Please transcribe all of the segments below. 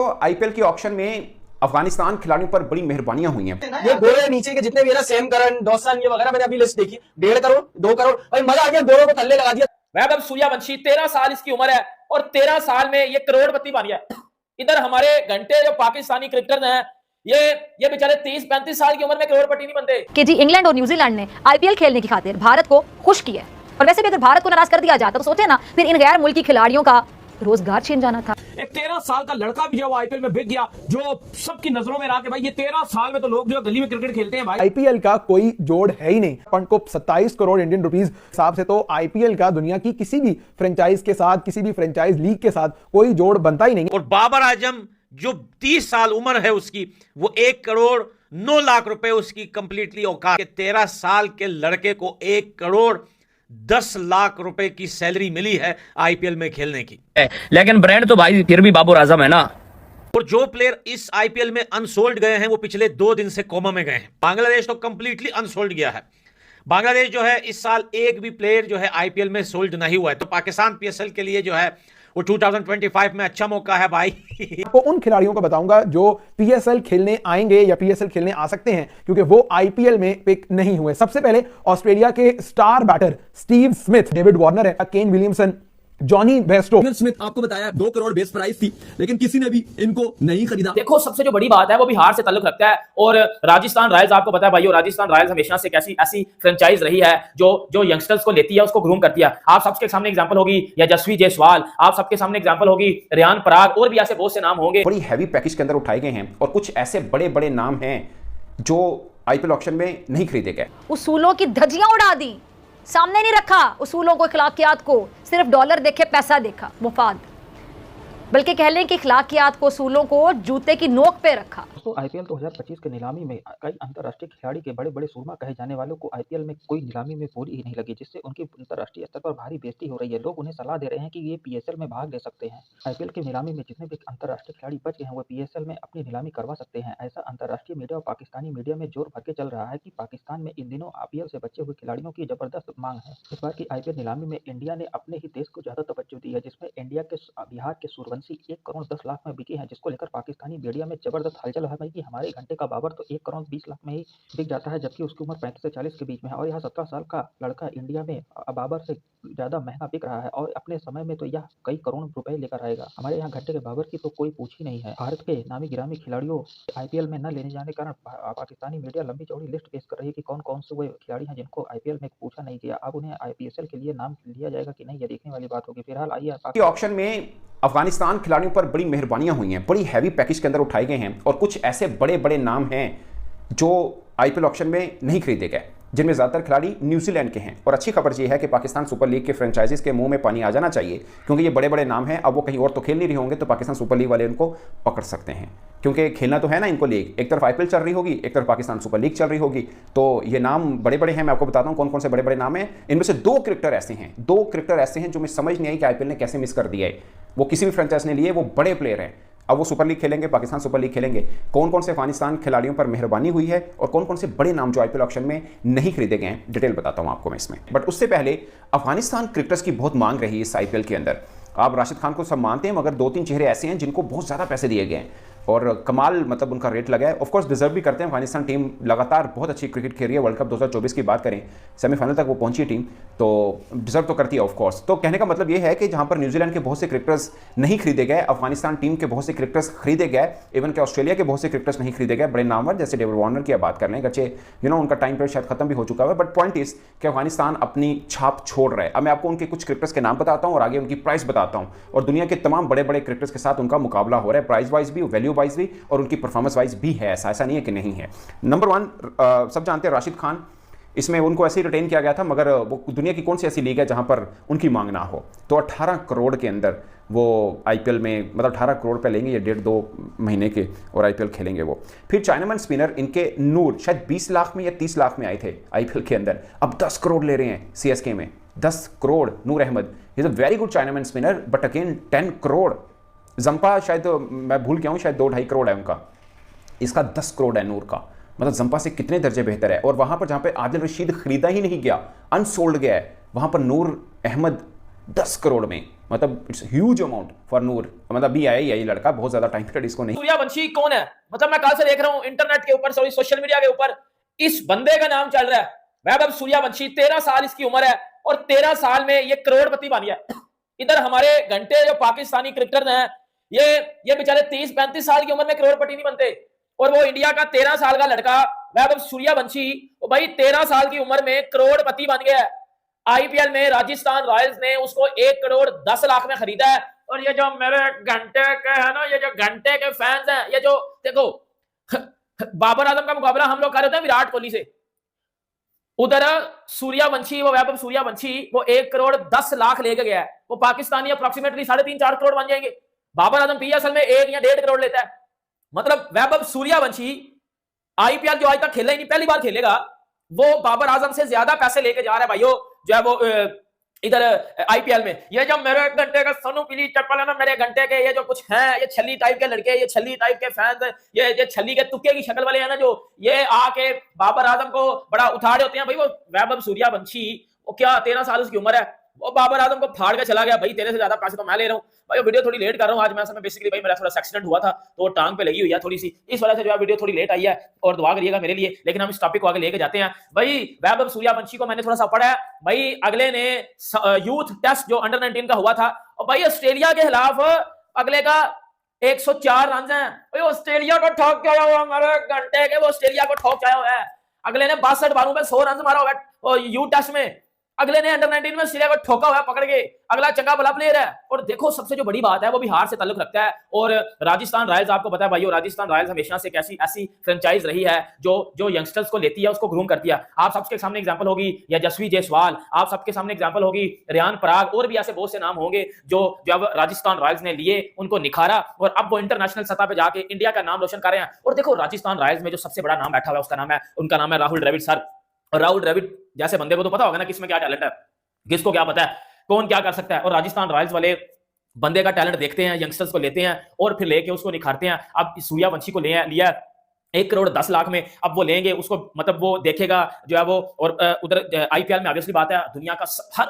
तो आईपीएल के ऑक्शन में अफगानिस्तान खिलाड़ियों पर बड़ी मेहरबानियां हुई हैं। ये गोरे नीचे के जितने भी है ना, सेम करन, डॉसन, ये वगैरह मैंने अभी लिस्ट देखी, 1.5 करोड़ 2 करोड़, भाई मजा आ गया, गोरों को थल्ले लगा दिया। वैभव सूर्यवंशी 13 साल इसकी उम्र है और 13 साल में ये करोड़पति बन गया। इधर हमारे घंटे जो पाकिस्तानी क्रिकेटर हैं, ये बेचारे 30-35 साल की उम्र में करोड़पति नहीं बनते। कि जी इंग्लैंड और न्यूजीलैंड ने आईपीएल खेलने की खातिर भारत को खुश किया, और वैसे भी अगर भारत को नाराज कर दिया जाता तो सोचे ना, फिर इन गैर मुल्की खिलाड़ियों का रोजगार छीन जाना था। एक 13 साल का लड़का भी जो आईपीएल में बिक गया, जो सबकी नजरों में रहा कि भाई ये 13 साल में तो लोग जो गली में क्रिकेट खेलते हैं भाई। आईपीएल का कोई जोड़ है ही नहीं। फंड को 27 करोड़ इंडियन रुपीस हिसाब से तो आईपीएल का दुनिया की किसी भी फ्रेंचाइज के साथ, किसी भी फ्रेंचाइज लीग के साथ कोई जोड़ बनता ही नहीं। और बाबर आजम जो 30 साल उम्र है उसकी, वो 1 करोड़ 9 लाख रुपए उसकी कंप्लीटली औकात के 13 साल के लड़के को 1 करोड़ 10 लाख रुपए की सैलरी मिली है आईपीएल में खेलने की। लेकिन ब्रांड तो भाई फिर भी बाबर आजम है ना। और जो प्लेयर इस आईपीएल में अनसोल्ड गए हैं वो पिछले 2 दिन से कोमा में गए हैं। बांग्लादेश तो कंप्लीटली अनसोल्ड गया है। बांग्लादेश जो है इस साल एक भी प्लेयर जो है आईपीएल में सोल्ड नहीं हुआ है। तो पाकिस्तान पीएसएल के लिए जो है वो 2025 में अच्छा मौका है भाई। आपको उन खिलाड़ियों को बताऊंगा जो पीएसएल खेलने आएंगे या पीएसएल खेलने आ सकते हैं, क्योंकि वो आईपीएल में पिक नहीं हुए। सबसे पहले ऑस्ट्रेलिया के star batter Steve Smith, David Warner है, Kane Williamson, Jonny Bairstow. Smith आपको बताया 2 करोड़ बेस प्राइस थी, लेकिन किसी ने भी इनको नहीं खरीदा। देखो सबसे जो बड़ी बात है वो बिहार से ताल्लुक रखता है, और राजस्थान रॉयल्स आपको पता है भाई, राजस्थान रॉयल्स हमेशा से कैसी ऐसी फ्रेंचाइज रही है जो यंगस्टर्स को लेती है, उसको ग्रूम करती है। आप सबके सामने एग्जांपल होगी यशस्वी जायसवाल, आप सबके सामने एग्जांपल होगी रियान पराग, और भी ऐसे बहुत से नाम होंगे। बड़ी हैवी पैकेज के अंदर उठाए गए हैं और कुछ ऐसे बड़े बड़े नाम हैं जो आईपीएल ऑक्शन में नहीं खरीदे गए। उसूलों की धज्जियां उड़ा दी, सामने नहीं रखा उसूलों को, अखलाकियात को, सिर्फ डॉलर देखे, पैसा देखा, मुफाद, बल्कि कह लें कि अखलाकियात को, उसूलों को जूते की नोक पे रखा। दोस्तों आईपीएल 2025 के नीलामी में कई अंतर्राष्ट्रीय खिलाड़ी के बड़े बड़े सूरमा कहे जाने वालों को आईपीएल में कोई नीलामी में बोली ही नहीं लगी, जिससे उनकी अंतर्राष्ट्रीय स्तर पर भारी बेइज्जती हो रही है। लोग उन्हें सलाह दे रहे हैं कि ये पीएसएल में भाग ले सकते हैं। आईपीएल की नीलामी में जितने भी अंतर्राष्ट्रीय खिलाड़ी बच गए हैं वो पीएसएल में अपनी नीलामी करवा सकते हैं। ऐसा अंतर्राष्ट्रीय मीडिया और पाकिस्तानी मीडिया में जोर भर के चल रहा है कि पाकिस्तान में इन दिनों आईपीएल से बचे हुए खिलाड़ियों की जबरदस्त मांग है। इस बार की आईपीएल नीलामी में इंडिया ने अपने ही देश को ज्यादा तवज्जो दी है, जिसमें इंडिया के बिहार के सूर्यवंशी 1 करोड़ 10 लाख में बिके हैं, जिसको लेकर पाकिस्तानी मीडिया में जबरदस्त हलचल है कि हमारे घंटे का बाबर तो 1 करोड़ 20 लाख में ही बिक जाता है, जबकि उसकी उम्र 35 से 40 के बीच में है। और यहाँ 17 साल का लड़का इंडिया में बाबर से ज्यादा महंगा बिक रहा है, और अपने समय में तो यह कई करोड़ रुपए लेकर आएगा। हमारे यहाँ घंटे के बाबर की तो कोई पूछ ही नहीं है। भारत के नामी गिरामी खिलाड़ियों आईपीएल में न लेने जाने के कारण पाकिस्तानी मीडिया लंबी चौड़ी लिस्ट पेश कर रही है कि कौन कौन से वो खिलाड़ी हैं जिनको आईपीएल में पूछा नहीं गया। अब उन्हें आईपीएल के लिए नाम लिया जाएगा कि नहीं, ये देखने वाली बात होगी। फिलहाल आइए ऑक्शन में अफगानिस्तान खिलाड़ियों पर बड़ी मेहरबानियां हुई हैं, बड़ी हैवी पैकेज के अंदर उठाए गए हैं और कुछ ऐसे बड़े बड़े नाम हैं जो आईपीएल ऑक्शन में नहीं खरीदे गए, जिनमें ज़्यादातर खिलाड़ी न्यूजीलैंड के हैं। और अच्छी खबर यह है कि पाकिस्तान सुपर लीग के फ्रेंचाइजीज के मुंह में पानी आ जाना चाहिए, क्योंकि ये बड़े बड़े नाम हैं। अब वो कहीं और तो खेल नहीं रहे होंगे, तो पाकिस्तान सुपर लीग वाले उनको पकड़ सकते हैं, क्योंकि खेलना तो है ना इनको लीग। एक तरफ आईपीएल चल रही होगी, एक तरफ पाकिस्तान सुपर लीग चल रही होगी, तो ये नाम बड़े बड़े हैं। मैं आपको बताता हूँ कौन कौन से बड़े बड़े नाम हैं। इनमें से 2 क्रिकेटर ऐसे हैं, 2 क्रिकेटर ऐसे हैं जो मैं समझ नहीं आई कि आईपीएल ने कैसे मिस कर दिया है। वो किसी भी फ्रेंचाइज ने लिए, वो बड़े प्लेयर हैं। अब वो सुपर लीग खेलेंगे, पाकिस्तान सुपर लीग खेलेंगे। कौन कौन से अफगानिस्तान खिलाड़ियों पर मेहरबानी हुई है और कौन कौन से बड़े नाम जो आईपीएल ऑक्शन में नहीं खरीदे गए हैं, डिटेल बताता हूं आपको मैं इसमें। बट उससे पहले अफगानिस्तान क्रिकेटर्स की बहुत मांग रही है इस आईपीएल के अंदर। आप राशिद खान को सब मानते हैं, मगर 2-3 चेहरे ऐसे हैं जिनको बहुत ज़्यादा पैसे दिए गए हैं और कमाल मतलब उनका रेट लगा है। ऑफकोर्स डिजर्व भी करते हैं। अफगानिस्तान टीम लगातार बहुत अच्छी क्रिकेट खेल रही है। वर्ल्ड कप 2024 की बात करें, सेमीफाइनल तक वो पहुंची टीम, तो डिजर्व तो करती है ऑफकोर्स। तो कहने का मतलब ये है कि जहां पर न्यूजीलैंड के बहुत से क्रिकेटर्स नहीं खरीदे गए, अफगानिस्तान टीम के बहुत से क्रिकेटर्स खरीदे गए, इवन के ऑस्ट्रेलिया के बहुत से क्रिकेटर्स नहीं खरीदे गए, बड़े नामवर जैसे डेविड वार्नर की बात कर लें। अच्छे उनका टाइम पीरियड शायद खत्म भी हो चुका है, बट पॉइंट इज कि अफगानिस्तान अपनी छाप छोड़ रहा है। अब मैं आपको उनके कुछ क्रिकेटर्स के नाम बताता हूँ और आगे उनकी प्राइस बताता हूँ, और दुनिया के तमाम बड़े बड़े क्रिकेटर्स के साथ उनका मुकाबला हो रहा है, प्राइस वाइज भी, वैल्यू वाइज भी, और उनकी परफॉर्मेंस वाइज भी है। ऐसा नहीं है कि नहीं है। नंबर 1 सब जानते हैं राशिद खान, इसमें उनको ऐसे ही रिटेन किया गया था, मगर वो दुनिया की कौन सी ऐसी लीग है जहां पर उनकी मांग ना हो। तो 18 करोड़ के अंदर वो आईपीएल में, मतलब 18 करोड़ पे लेंगे ये 1.5-2 महीने के, और आईपीएल खेलेंगे वो। फिर चाइनामैन स्पिनर इनके नूर शायद 20 लाख में या 30 लाख में आए थे आईपीएल के अंदर, अब 10 करोड़ ले रहे हैं सीएसके में। 10 crore Noor Ahmad is a very good chinaman spinner, but again 10 crore. Zampa शायद मैं भूल गया हूँ, शायद 2-2.5 करोड़ है उनका, इसका 10 करोड़ है नूर का। मतलब जंपा से कितने दर्जे बेहतर है। और वहां पर जहां पे आदिल रशीद खरीदा ही नहीं गया, अनसोल्ड गया है, वहां पर नूर अहमद 10 करोड़ में मतलब इट्स ह्यूज अमाउंट फॉर नूर। मतलब भी आया ही है ये लड़का, बहुत ज्यादा टाइम पीरियड इसको नहीं। सूर्यवंशी कौन है? मतलब मैं कल से देख रहा हूं इंटरनेट के ऊपर, सॉरी सोशल मीडिया के ऊपर इस बंदे का नाम चल रहा है, वैभव सूर्यवंशी। 13 साल इसकी उम्र है और 13 साल में ये करोड़पति बन गया। इधर हमारे घंटे जो पाकिस्तानी क्रिकेटर हैं, ये बेचारे 30-35 साल की उम्र में करोड़पति नहीं बनते, और वो इंडिया का 13 साल का लड़का वैभव सूर्यवंशी भाई 13 साल की उम्र में करोड़पति बन गया। आईपीएल में राजस्थान रॉयल्स ने उसको 1 करोड़ 10 लाख में खरीदा है। और ये जो मेरे घंटे के है ना, ये जो घंटे के फैंस हैं, ये जो देखो बाबर आजम का मुकाबला हम लोग कर रहे थे विराट कोहली से, उधर सूर्यवंशी, वो वैभव सूर्यवंशी वो 1 करोड़ 10 लाख लेके गया है। वो पाकिस्तानी अप्रोक्सीमेटली 3.5-4 करोड़ बन जाएंगे। बाबर आजम पीएसएल में 1 या 1.5 करोड़ लेता है। मतलब वैभव सूर्यवंशी आईपीएल जो आज तक खेला ही नहीं, पहली बार खेलेगा, वो बाबर आजम से ज्यादा पैसे लेके जा रहा है भाइयों, जो है वो इधर आईपीएल में। ये जो मेरे घंटे का सोनू पीली चप्पल है ना, मेरे घंटे के ये जो कुछ हैं, ये छली टाइप के लड़के, ये छली टाइप के फैंस, ये छली के तुक्के की शक्ल वाले हैं ना, जो ये आके बाबर आजम को बड़ा उठाड़े होते हैं। भाई वो वैभव सूर्यवंशी, वो क्या 13 साल उसकी उम्र है, वो बाबर आजम को फाड़ के चला गया। भाई तेरे से ज्यादा पैसे तो मैं ले रहा हूँ। भाई वीडियो थोड़ी लेट कर रहा हूँ आज मैं, समय बेसिकली भाई मेरा थोड़ा सा एक्सीडेंट हुआ था, तो टांग पे लगी हुई है थोड़ी सी, इस वजह से जो है वीडियो थोड़ी लेट आई है, और दुआ करिएगा मेरे लिए। लेकिन हम इस टॉपिक को आगे लेके जाते हैं। भाई वैभव सूर्यवंशी को मैंने थोड़ा सा पढ़ा है भाई, अगले ने यूथ टेस्ट जो अंडर 19 का हुआ था, और भाई ऑस्ट्रेलिया के खिलाफ अगले का 104 रन है। भाई ऑस्ट्रेलिया को ठोक के आया हुआ, हमारे घंटे के वो ऑस्ट्रेलिया को ठोक के आया हुआ है। अगले ने 62 बालों में 100 रन मारा हुआ है यूथ टेस्ट में। अगले ने अंडर 19 में ऑस्ट्रेलिया को ठोका हुआ है पकड़ के। अगला चंगा भला प्लेयर है। और देखो सबसे जो बड़ी बात है, वो बिहार से ताल्लुक रखता है, और राजस्थान रॉयल्स आपको पता है भाइयों, राजस्थान रॉयल्स हमेशा से ऐसी फ्रेंचाइज रही है जो यंगस्टर्स को लेती है, उसको ग्रूम करती है। आप सबके सामने एग्जांपल होगी यशस्वी जायसवाल, आप सबके सामने एग्जांपल होगी रियान पराग, और भी ऐसे बहुत से नाम होंगे जो जब राजस्थान रॉयल्स ने लिए, उनको निखारा, और अब वो इंटरनेशनल सतह पे जाके इंडिया का नाम रोशन कर रहे हैं। और देखो राजस्थान रॉयल्स में जो सबसे बड़ा नाम बैठा हुआ है, उनका नाम है राहुल द्रविड़ सर। और राहुल द्रविड़ जैसे बंदे को तो पता होगा ना किसमें क्या टैलेंट है, किसको क्या पता है, कौन क्या कर सकता है। और राजस्थान रॉयल्स वाले बंदे का टैलेंट देखते हैं, यंगस्टर्स को लेते हैं और फिर लेके उसको निखारते हैं। अब सूर्यवंशी को लिया 1 करोड़ 10 लाख में, अब वो लेंगे उसको, मतलब वो देखेगा जो है वो, और उधर आईपीएल में ऑब्वियसली बात है दुनिया का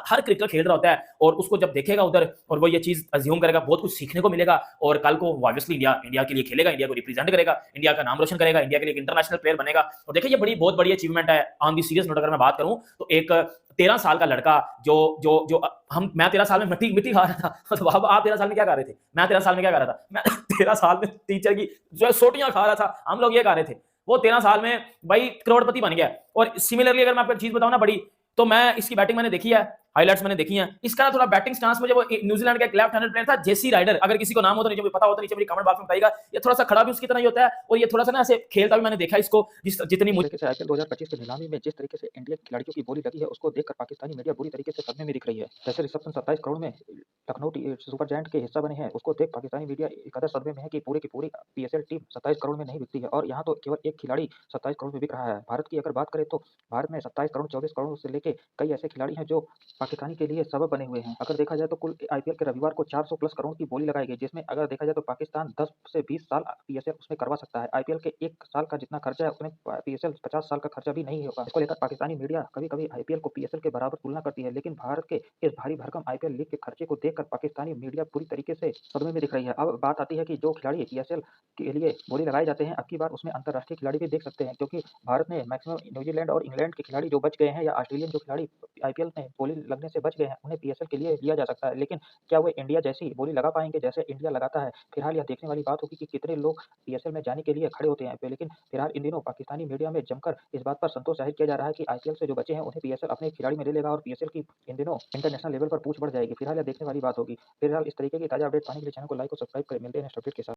हर क्रिकेटर खेल रहा होता है, और उसको जब देखेगा उधर और वो ये चीज अज्यूम करेगा, बहुत कुछ सीखने को मिलेगा, और कल को वो ऑब्वियसली इंडिया के लिए खेलेगा, इंडिया को रिप्रेजेंट करेगा, इंडिया का नाम रोशन करेगा, इंडिया के लिए इंटरनेशनल प्लेयर बनेगा। और देखिए ये बहुत बड़ी अचीवमेंट है। ऑन दी सीरियस नोट अगर मैं बात करूं तो एक 13 साल का लड़का जो मैं 13 साल में मिट्टी खा रहा था, तो आप 13 साल में क्या कर रहे थे, मैं 13 साल में क्या कर रहा था, मैं 13 साल में टीचर की जो सोटियां खा रहा था, हम लोग ये खा रहे थे। वो 13 साल में भाई करोड़पति बन गया। और सिमिलरली अगर मैं आपको एक चीज बताऊं ना बड़ी, तो मैं इसकी बैटिंग मैंने देखी है, हाइलाइट्स मैंने देखी हैं। इसका ना थोड़ा बैटिंग स्टांस में, जब वो न्यूजीलैंड का एक लेफ्ट हैंडेड प्लेयर था जेसी राइडर, अगर किसी को नाम हो तो नीचे मुझे पता हो तो नीचे मेरी कमेंट बॉक्स में बताइएगा। ये थोड़ा सा खड़ा भी उसकी तरह ही होता है, और ये थोड़ा सा ना ऐसे खेलता भी मैंने देखा इसको, जितनी मुझे से आईपीएल 2025 की नीलामी में जिस तरीके से इंडिया की खिलाड़ियों की बोली लगी है, उसको देखकर पाकिस्तानी मीडिया बुरी तरीके से सदमे में दिख रही है। जैसे रिसेप्शन 27 करोड़ में लखनऊ सुपर जायंट के हिस्सा बने हैं, उसको देख पाकिस्तानी मीडिया एक कदर सदमे में है कि पूरी की पूरी पीएसएल टीम 27 करोड़ में नहीं बिकती है, और यहाँ तो केवल एक खिलाड़ी 27 करोड़ में बिक रहा है। भारत की अगर बात करें तो भारत में 27 करोड़ 24 करोड़ से लेके कई ऐसे खिलाड़ी हैं जो पाकिस्तानी के लिए सबब बने हुए हैं। अगर देखा जाए तो कुल आईपीएल के रविवार को 400 प्लस करोड़ की बोली लगाई गई, जिसमें अगर देखा जाए तो पाकिस्तान 10 से 20 साल पीएसएल उसमें करवा सकता है। आईपीएल के 1 साल का जितना खर्चा है उसमें पीएसएल 50 साल का खर्चा भी नहीं होगा। इसको लेकर पाकिस्तानी मीडिया कभी-कभी आईपीएल को पीएसएल के बराबर तुलना करती है, लेकिन भारत के इस भारी भरकम आईपीएल लीग के खर्चे को देखकर पाकिस्तानी मीडिया पूरी तरीके से सदमे में दिख रही है। अब बात आती है कि जो खिलाड़ी पीएसएल के लिए बोली लगाए जाते हैं, अब की बार उसमें अंतर्राष्ट्रीय खिलाड़ी भी देख सकते हैं, क्योंकि भारत में मैक्सिमम न्यूजीलैंड और इंग्लैंड के खिलाड़ी जो बच गए हैं, या ऑस्ट्रेलियन जो खिलाड़ी आईपीएल में बोली लगने से बच गए हैं, उन्हें पीएसएल के लिए लिया जा सकता है। लेकिन क्या वे इंडिया जैसी बोली लगा पाएंगे जैसे इंडिया लगाता है? फिलहाल यह देखने वाली बात होगी कि कितने लोग पीएसएल में जाने के लिए खड़े होते हैं। लेकिन फिलहाल इन दिनों पाकिस्तानी मीडिया में जमकर इस बात पर संतोष जाहिर किया जा रहा है कि आईपीएल से जो बचे हैं उन्हें पीएसएल अपने खिलाड़ी में ले लेगा, और पीएसएल की इन दिनों इंटरनेशनल लेवल पर पूछ बढ़ जाएगी। फिलहाल यह देखने वाली बात होगी। फिलहाल इस तरीके की ताजा अपडेट पाने के लिए चैनल को लाइक और सब्सक्राइब करें। मिलते हैं नेक्स्ट अपडेट के साथ।